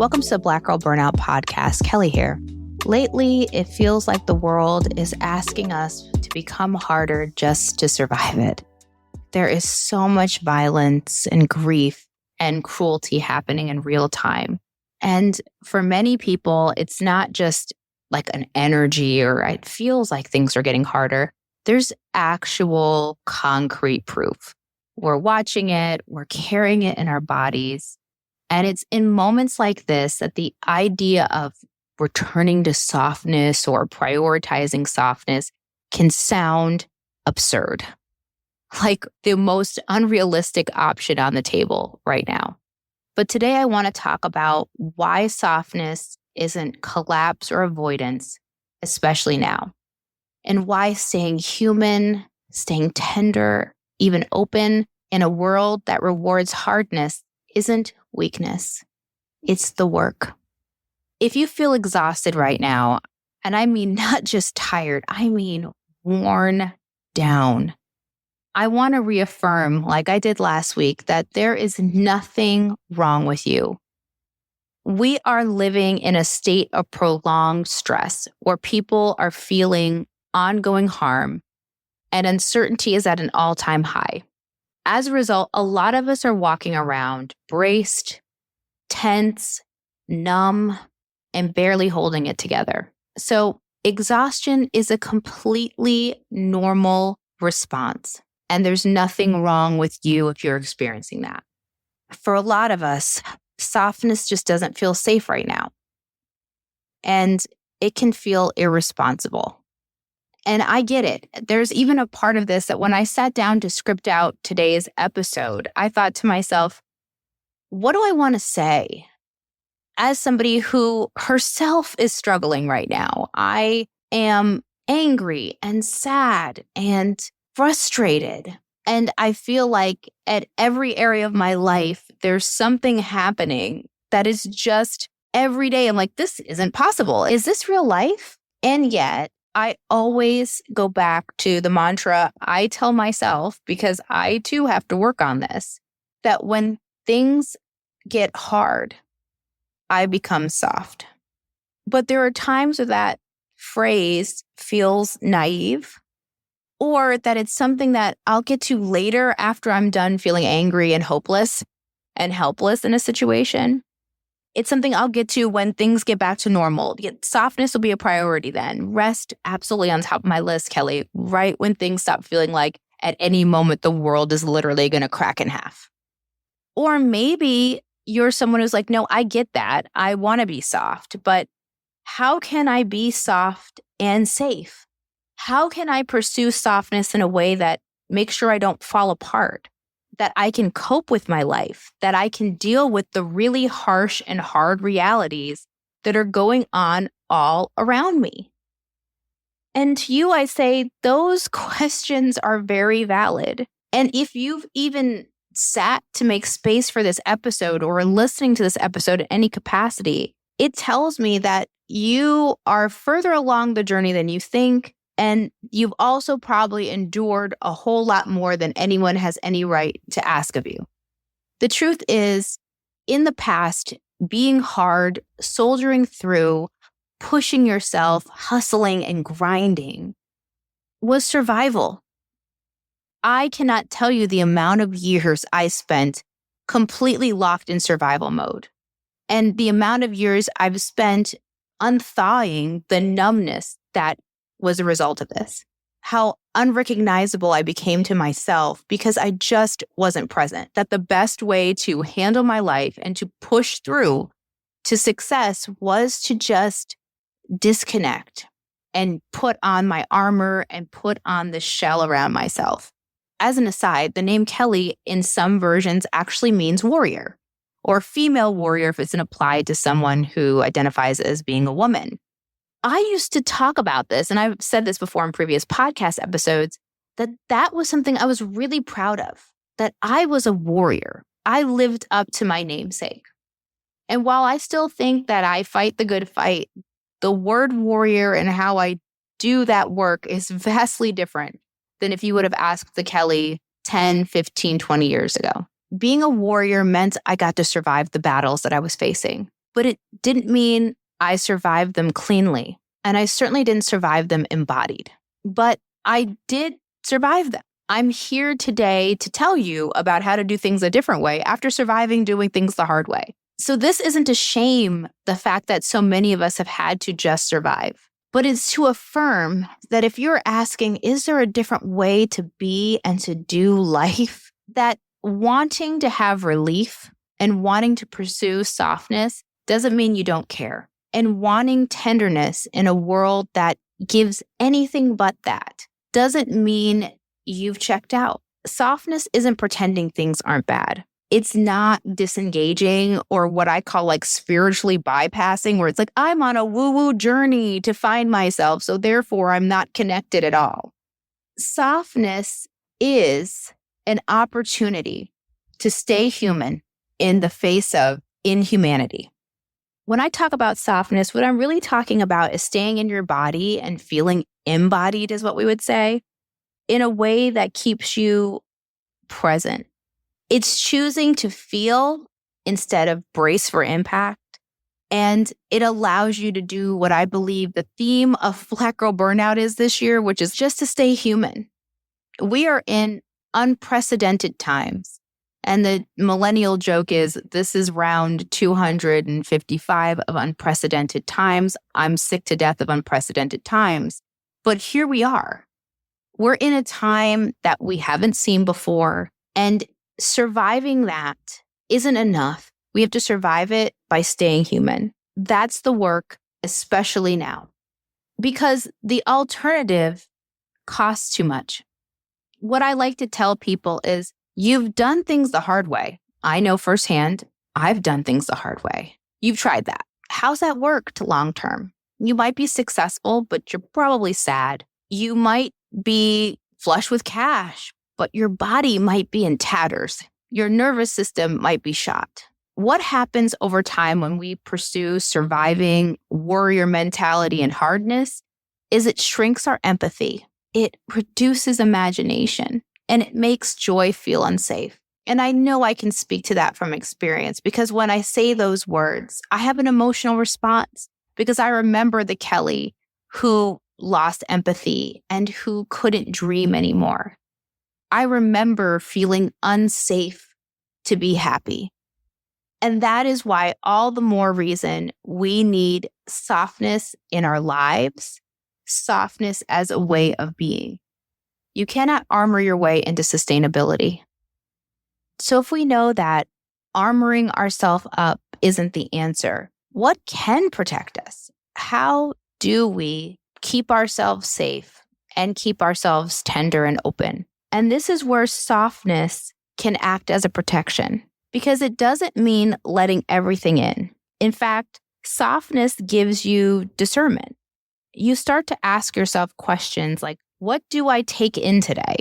Welcome to the Black Girl Burnout Podcast. Kelley here. Lately, it feels like the world is asking us to become harder just to survive it. There is so much violence and grief and cruelty happening in real time. And for many people, it's not just like an energy or it feels like things are getting harder. There's actual concrete proof. We're watching it, we're carrying it in our bodies. And it's in moments like this that the idea of returning to softness or prioritizing softness can sound absurd, like the most unrealistic option on the table right now. But today I want to talk about why softness isn't collapse or avoidance, especially now, and why staying human, staying tender, even open in a world that rewards hardness isn't weakness. It's the work. If you feel exhausted right now, and I mean not just tired, I mean worn down, I want to reaffirm, like I did last week, that there is nothing wrong with you. We are living in a state of prolonged stress where people are feeling ongoing harm and uncertainty is at an all-time high. As a result, a lot of us are walking around braced, tense, numb, and barely holding it together. So exhaustion is a completely normal response, and there's nothing wrong with you if you're experiencing that. For a lot of us, softness just doesn't feel safe right now, and it can feel irresponsible. And I get it. There's even a part of this that when I sat down to script out today's episode, I thought to myself, what do I want to say? As somebody who herself is struggling right now, I am angry and sad and frustrated. And I feel like at every area of my life, there's something happening that is just every day. I'm like, this isn't possible. Is this real life? And yet, I always go back to the mantra I tell myself, because I too have to work on this, that when things get hard, I become soft. But there are times where that phrase feels naive, or that it's something that I'll get to later after I'm done feeling angry and hopeless and helpless in a situation. It's something I'll get to when things get back to normal. Softness will be a priority then. Rest, absolutely on top of my list, Kelley, right when things stop feeling like at any moment the world is literally going to crack in half. Or maybe you're someone who's like, no, I get that. I want to be soft, but how can I be soft and safe? How can I pursue softness in a way that makes sure I don't fall apart? That I can cope with my life, that I can deal with the really harsh and hard realities that are going on all around me? And to you, I say those questions are very valid. And if you've even sat to make space for this episode or are listening to this episode in any capacity, it tells me that you are further along the journey than you think. And you've also probably endured a whole lot more than anyone has any right to ask of you. The truth is, in the past, being hard, soldiering through, pushing yourself, hustling and grinding was survival. I cannot tell you the amount of years I spent completely locked in survival mode, and the amount of years I've spent unthawing the numbness that was a result of this. How unrecognizable I became to myself because I just wasn't present. That the best way to handle my life and to push through to success was to just disconnect and put on my armor and put on the shell around myself. As an aside, the name Kelley in some versions actually means warrior, or female warrior if it's applied to someone who identifies as being a woman. I used to talk about this, and I've said this before in previous podcast episodes, that was something I was really proud of, that I was a warrior. I lived up to my namesake. And while I still think that I fight the good fight, the word warrior and how I do that work is vastly different than if you would have asked the Kelley 10, 15, 20 years ago. Being a warrior meant I got to survive the battles that I was facing. but it didn't mean I survived them cleanly. And I certainly didn't survive them embodied, but I did survive them. I'm here today to tell you about how to do things a different way after surviving doing things the hard way. So this isn't to shame the fact that so many of us have had to just survive, but it's to affirm that if you're asking, is there a different way to be and to do life, that wanting to have relief and wanting to pursue softness doesn't mean you don't care. And wanting tenderness in a world that gives anything but that doesn't mean you've checked out. Softness isn't pretending things aren't bad. It's not disengaging or what I call like spiritually bypassing, where it's like, I'm on a woo-woo journey to find myself, so therefore I'm not connected at all. Softness is an opportunity to stay human in the face of inhumanity. When I talk about softness, what I'm really talking about is staying in your body and feeling embodied, is what we would say, in a way that keeps you present. It's choosing to feel instead of brace for impact. And it allows you to do what I believe the theme of Black Girl Burnout is this year, which is just to stay human. We are in unprecedented times. And the millennial joke is, this is round 255 of unprecedented times. I'm sick to death of unprecedented times. But here we are. We're in a time that we haven't seen before. And surviving that isn't enough. We have to survive it by staying human. That's the work, especially now. Because the alternative costs too much. What I like to tell people is, you've done things the hard way. I know firsthand, I've done things the hard way. You've tried that. How's that worked long term? You might be successful, but you're probably sad. You might be flush with cash, but your body might be in tatters. Your nervous system might be shot. What happens over time when we pursue surviving warrior mentality and hardness is it shrinks our empathy. It reduces imagination. And it makes joy feel unsafe. And I know I can speak to that from experience, because when I say those words, I have an emotional response, because I remember the Kelley who lost empathy and who couldn't dream anymore. I remember feeling unsafe to be happy. And that is why all the more reason we need softness in our lives, softness as a way of being. You cannot armor your way into sustainability. So if we know that armoring ourselves up isn't the answer, what can protect us? How do we keep ourselves safe and keep ourselves tender and open? And this is where softness can act as a protection, because it doesn't mean letting everything in. In fact, softness gives you discernment. You start to ask yourself questions like, what do I take in today?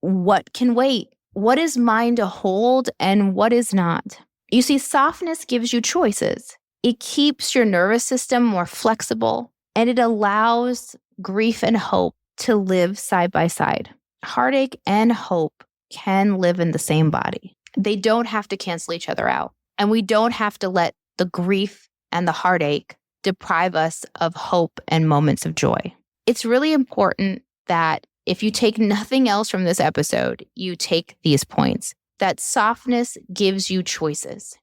What can wait? What is mine to hold and what is not? You see, softness gives you choices. It keeps your nervous system more flexible, and it allows grief and hope to live side by side. Heartache and hope can live in the same body. They don't have to cancel each other out. And we don't have to let the grief and the heartache deprive us of hope and moments of joy. It's really important that if you take nothing else from this episode, you take these points, that softness gives you choices,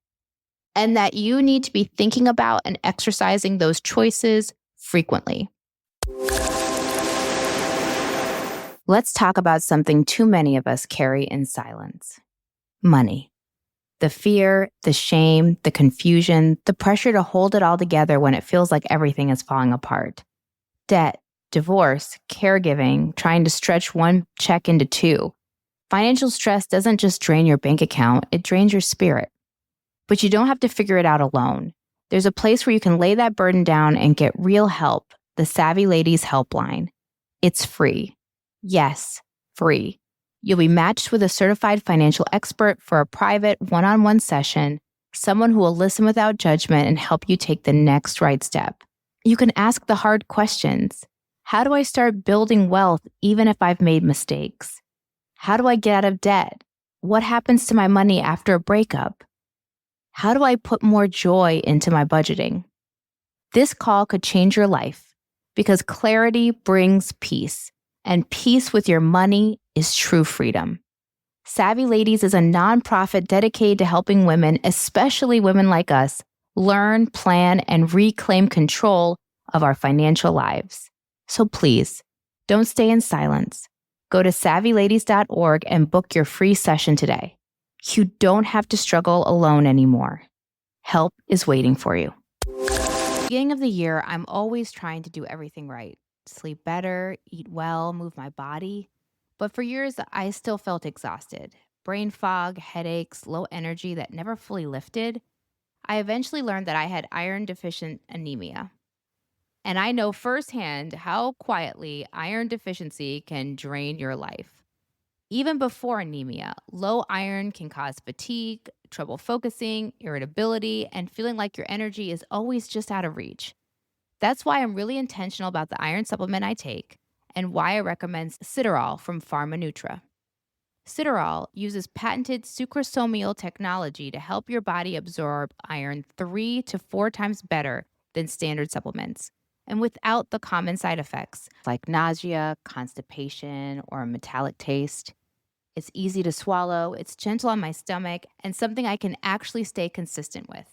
and that you need to be thinking about and exercising those choices frequently. Let's talk about something too many of us carry in silence: money. The fear, the shame, the confusion, the pressure to hold it all together when it feels like everything is falling apart. Debt, divorce, caregiving, trying to stretch one check into two. Financial stress doesn't just drain your bank account, it drains your spirit. But you don't have to figure it out alone. There's a place where you can lay that burden down and get real help, the Savvy Ladies Helpline. It's free. Yes, free. You'll be matched with a certified financial expert for a private one-on-one session, someone who will listen without judgment and help you take the next right step. You can ask the hard questions. How do I start building wealth even if I've made mistakes? How do I get out of debt? What happens to my money after a breakup? How do I put more joy into my budgeting? This call could change your life because clarity brings peace, and peace with your money is true freedom. Savvy Ladies is a nonprofit dedicated to helping women, especially women like us, learn, plan, and reclaim control of our financial lives. So please, don't stay in silence. Go to savvyladies.org and book your free session today. You don't have to struggle alone anymore. Help is waiting for you. Beginning of the year, I'm always trying to do everything right. Sleep better, eat well, move my body. But for years, I still felt exhausted. Brain fog, headaches, low energy that never fully lifted. I eventually learned that I had iron deficient anemia. And I know firsthand how quietly iron deficiency can drain your life. Even before anemia, low iron can cause fatigue, trouble focusing, irritability, and feeling like your energy is always just out of reach. That's why I'm really intentional about the iron supplement I take and why I recommend Citarol from PharmaNutra. Citarol uses patented sucrosomial technology to help your body absorb iron 3 to 4 times better than standard supplements, and without the common side effects like nausea, constipation, or a metallic taste. It's easy to swallow, it's gentle on my stomach, and something I can actually stay consistent with.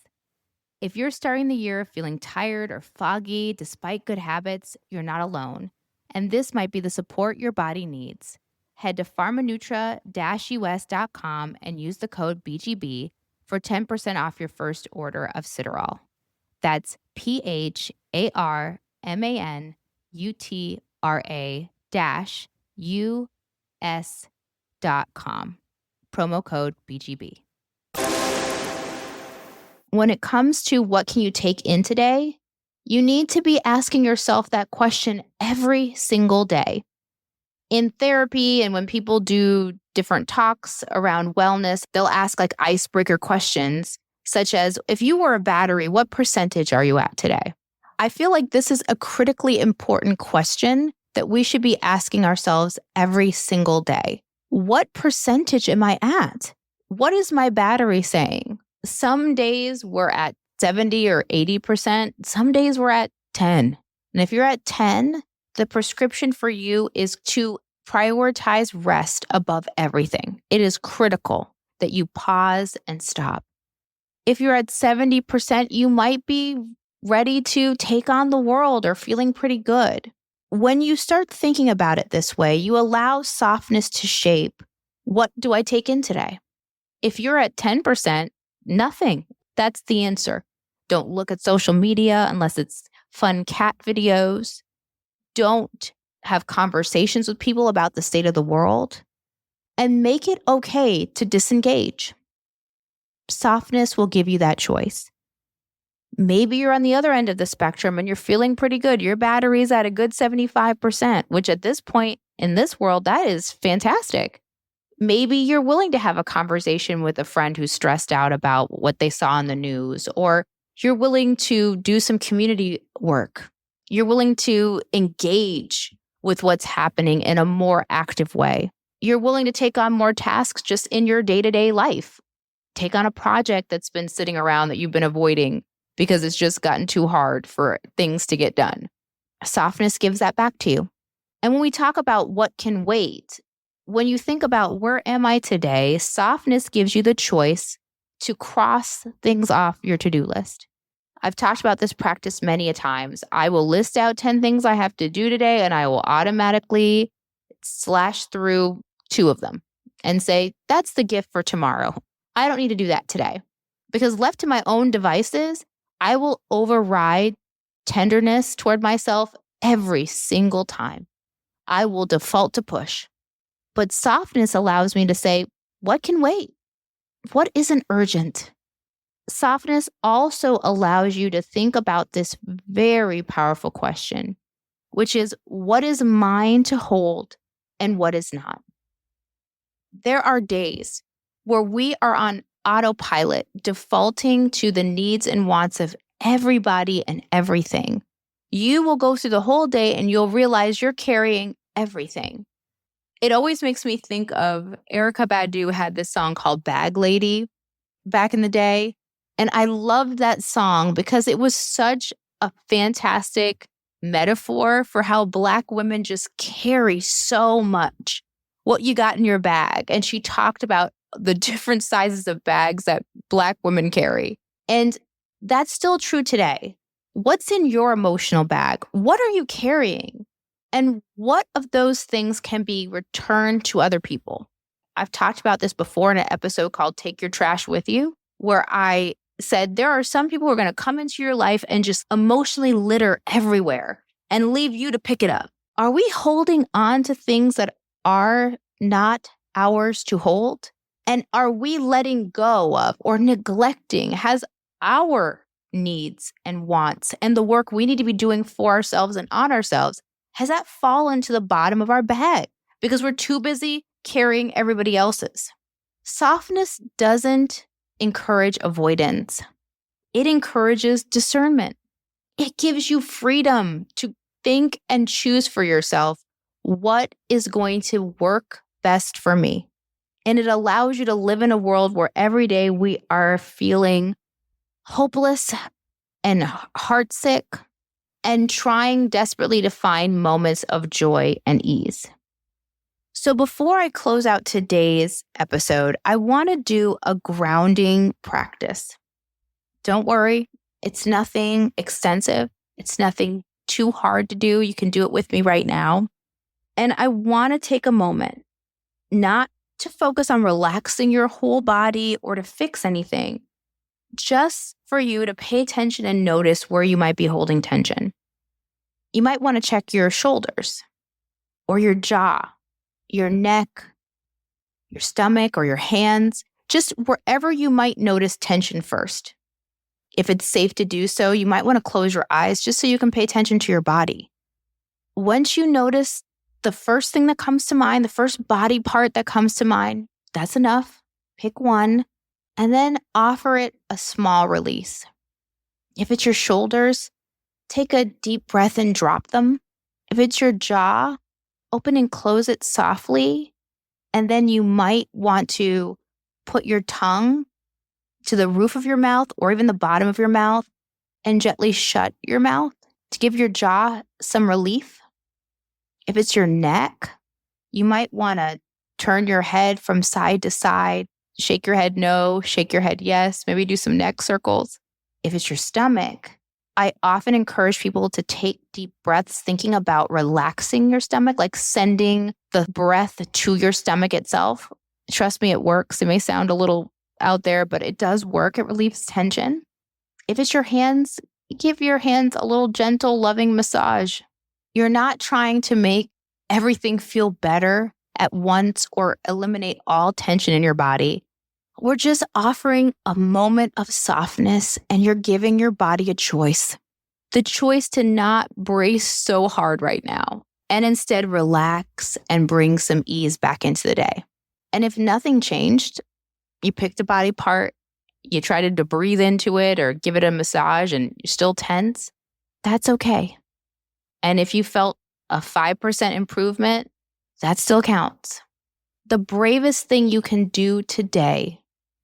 If you're starting the year feeling tired or foggy despite good habits, you're not alone, and this might be the support your body needs. Head to pharmanutra-us.com and use the code BGB for 10% off your first order of Citarol. That's pharmanutra-us.com. Promo code BGB. When it comes to what can you take in today, you need to be asking yourself that question every single day. In therapy and when people do different talks around wellness, they'll ask like icebreaker questions, such as, if you were a battery, what percentage are you at today? I feel like this is a critically important question that we should be asking ourselves every single day. What percentage am I at? What is my battery saying? Some days we're at 70 or 80%. Some days we're at 10. And if you're at 10, the prescription for you is to prioritize rest above everything. It is critical that you pause and stop. If you're at 70%, you might be ready to take on the world or feeling pretty good. When you start thinking about it this way, you allow softness to shape, what do I take in today? If you're at 10%, nothing. That's the answer. Don't look at social media unless it's fun cat videos. Don't have conversations with people about the state of the world. And make it okay to disengage. Softness will give you that choice. Maybe you're on the other end of the spectrum and you're feeling pretty good. Your battery's at a good 75%, which at this point in this world, that is fantastic. Maybe you're willing to have a conversation with a friend who's stressed out about what they saw on the news, or you're willing to do some community work. You're willing to engage with what's happening in a more active way. You're willing to take on more tasks just in your day-to-day life. Take on a project that's been sitting around that you've been avoiding because it's just gotten too hard for things to get done. Softness gives that back to you. And when we talk about what can wait, when you think about where am I today, softness gives you the choice to cross things off your to-do list. I've talked about this practice many a times. I will list out 10 things I have to do today, and I will automatically slash through 2 of them and say, that's the gift for tomorrow. I don't need to do that today. Because left to my own devices, I will override tenderness toward myself every single time. I will default to push. But softness allows me to say, what can wait? What isn't urgent? Softness also allows you to think about this very powerful question, which is, what is mine to hold and what is not? There are days where we are on autopilot, defaulting to the needs and wants of everybody and everything. You will go through the whole day and you'll realize you're carrying everything. It always makes me think of Erykah Badu had this song called Bag Lady back in the day. And I loved that song because it was such a fantastic metaphor for how Black women just carry so much. What you got in your bag. And she talked about the different sizes of bags that Black women carry. And that's still true today. What's in your emotional bag? What are you carrying? And what of those things can be returned to other people? I've talked about this before in an episode called Take Your Trash With You, where I said there are some people who are going to come into your life and just emotionally litter everywhere and leave you to pick it up. Are we holding on to things that are not ours to hold? And are we letting go of or neglecting? Has our needs and wants and the work we need to be doing for ourselves and on ourselves, has that fallen to the bottom of our bag because we're too busy carrying everybody else's? Softness doesn't encourage avoidance. It encourages discernment. It gives you freedom to think and choose for yourself what is going to work best for me. And it allows you to live in a world where every day we are feeling hopeless and heartsick and trying desperately to find moments of joy and ease. So before I close out today's episode, I want to do a grounding practice. Don't worry, it's nothing extensive. It's nothing too hard to do. You can do it with me right now. And I want to take a moment, not to focus on relaxing your whole body or to fix anything, just for you to pay attention and notice where you might be holding tension. You might want to check your shoulders or your jaw, your neck, your stomach, or your hands, just wherever you might notice tension first. If it's safe to do so, you might want to close your eyes just so you can pay attention to your body. Once you notice the first thing that comes to mind, the first body part that comes to mind, that's enough. Pick one and then offer it a small release. If it's your shoulders, take a deep breath and drop them. If it's your jaw, open and close it softly. And then you might want to put your tongue to the roof of your mouth or even the bottom of your mouth and gently shut your mouth to give your jaw some relief. If it's your neck, you might want to turn your head from side to side, shake your head no, shake your head yes, maybe do some neck circles. If it's your stomach, I often encourage people to take deep breaths, thinking about relaxing your stomach, like sending the breath to your stomach itself. Trust me, it works. It may sound a little out there, but it does work. It relieves tension. If it's your hands, give your hands a little gentle, loving massage. You're not trying to make everything feel better at once or eliminate all tension in your body. We're just offering a moment of softness, and you're giving your body a choice. The choice to not brace so hard right now and instead relax and bring some ease back into the day. And if nothing changed, you picked a body part, you tried to breathe into it or give it a massage and you're still tense, that's okay. And if you felt a 5% improvement, that still counts. The bravest thing you can do today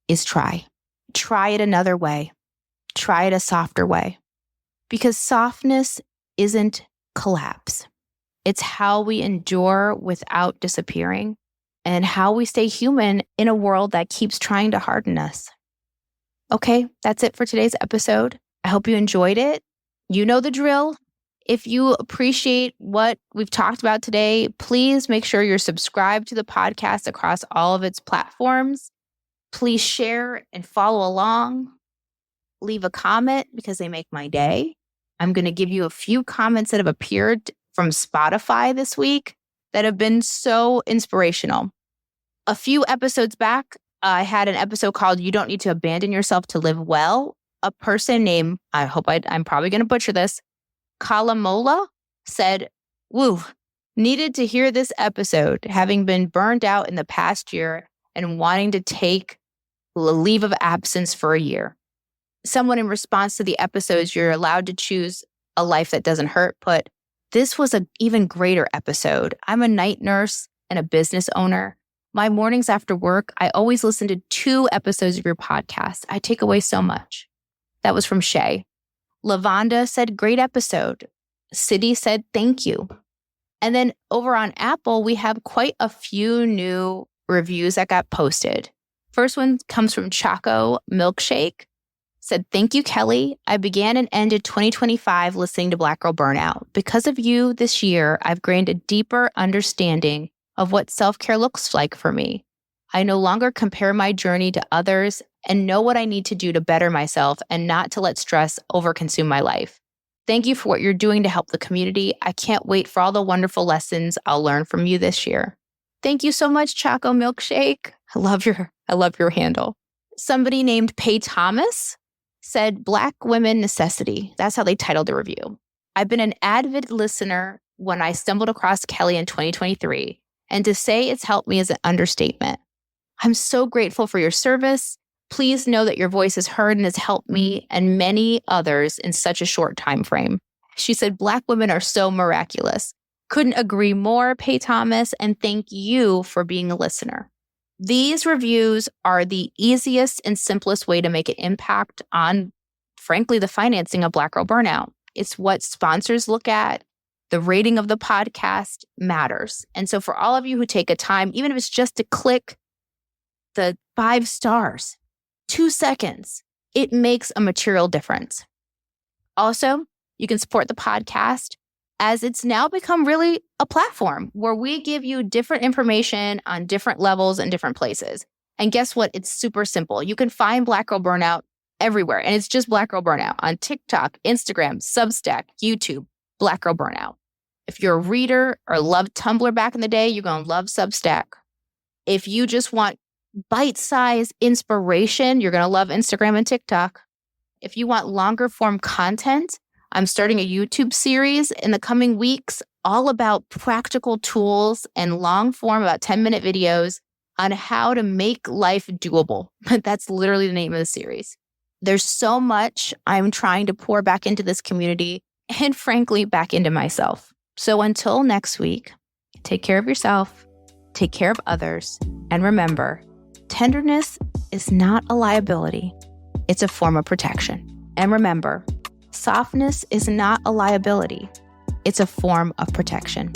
is try. Try it another way. Try it a softer way. Because softness isn't collapse. It's how we endure without disappearing and how we stay human in a world that keeps trying to harden us. Okay, that's it for today's episode. I hope you enjoyed it. You know the drill. If you appreciate what we've talked about today, please make sure you're subscribed to the podcast across all of its platforms. Please share and follow along. Leave a comment because they make my day. I'm going to give you a few comments that have appeared from Spotify this week that have been so inspirational. A few episodes back, I had an episode called You Don't Need to Abandon Yourself to Live Well. A person named, I'm probably going to butcher this, Kalamola said, "Woo, needed to hear this episode, having been burned out in the past year and wanting to take a leave of absence for a year." Someone in response to the episodes, you're allowed to choose a life that doesn't hurt, put, "This was an even greater episode. I'm a night nurse and a business owner. My mornings after work, I always listen to 2 episodes of your podcast. I take away so much. That was from Shay. Lavonda said, great episode. City said, thank you. And then over on Apple, we have quite a few new reviews that got posted. First one comes from Choco Milkshake. Said, thank you, Kelley. I began and ended 2025 listening to Black Girl Burnout. Because of you this year, I've gained a deeper understanding of what self-care looks like for me. I no longer compare my journey to others and know what I need to do to better myself and not to let stress overconsume my life. Thank you for what you're doing to help the community. I can't wait for all the wonderful lessons I'll learn from you this year. Thank you so much, Choco Milkshake. I love your handle. Somebody named Pay Thomas said, Black Women Necessity. That's how they titled the review. I've been an avid listener when I stumbled across Kelley in 2023, and to say it's helped me is an understatement. I'm so grateful for your service. Please know that your voice is heard and has helped me and many others in such a short time frame. She said, Black women are so miraculous. Couldn't agree more, Pay Thomas, and thank you for being a listener. These reviews are the easiest and simplest way to make an impact on, frankly, the financing of Black Girl Burnout. It's what sponsors look at. The rating of the podcast matters. And so for all of you who take a time, even if it's just to click the 5 stars, 2 seconds, it makes a material difference. Also, you can support the podcast as it's now become really a platform where we give you different information on different levels and different places. And guess what? It's super simple. You can find Black Girl Burnout everywhere. And it's just Black Girl Burnout on TikTok, Instagram, Substack, YouTube, Black Girl Burnout. If you're a reader or loved Tumblr back in the day, you're going to love Substack. If you just want bite-sized inspiration, you're going to love Instagram and TikTok. If you want longer form content, I'm starting a YouTube series in the coming weeks all about practical tools and long form, about 10-minute videos on how to make life doable. That's literally the name of the series. There's so much I'm trying to pour back into this community and frankly, back into myself. So until next week, take care of yourself, take care of others, and remember, tenderness is not a liability. It's a form of protection. And remember, softness is not a liability. It's a form of protection.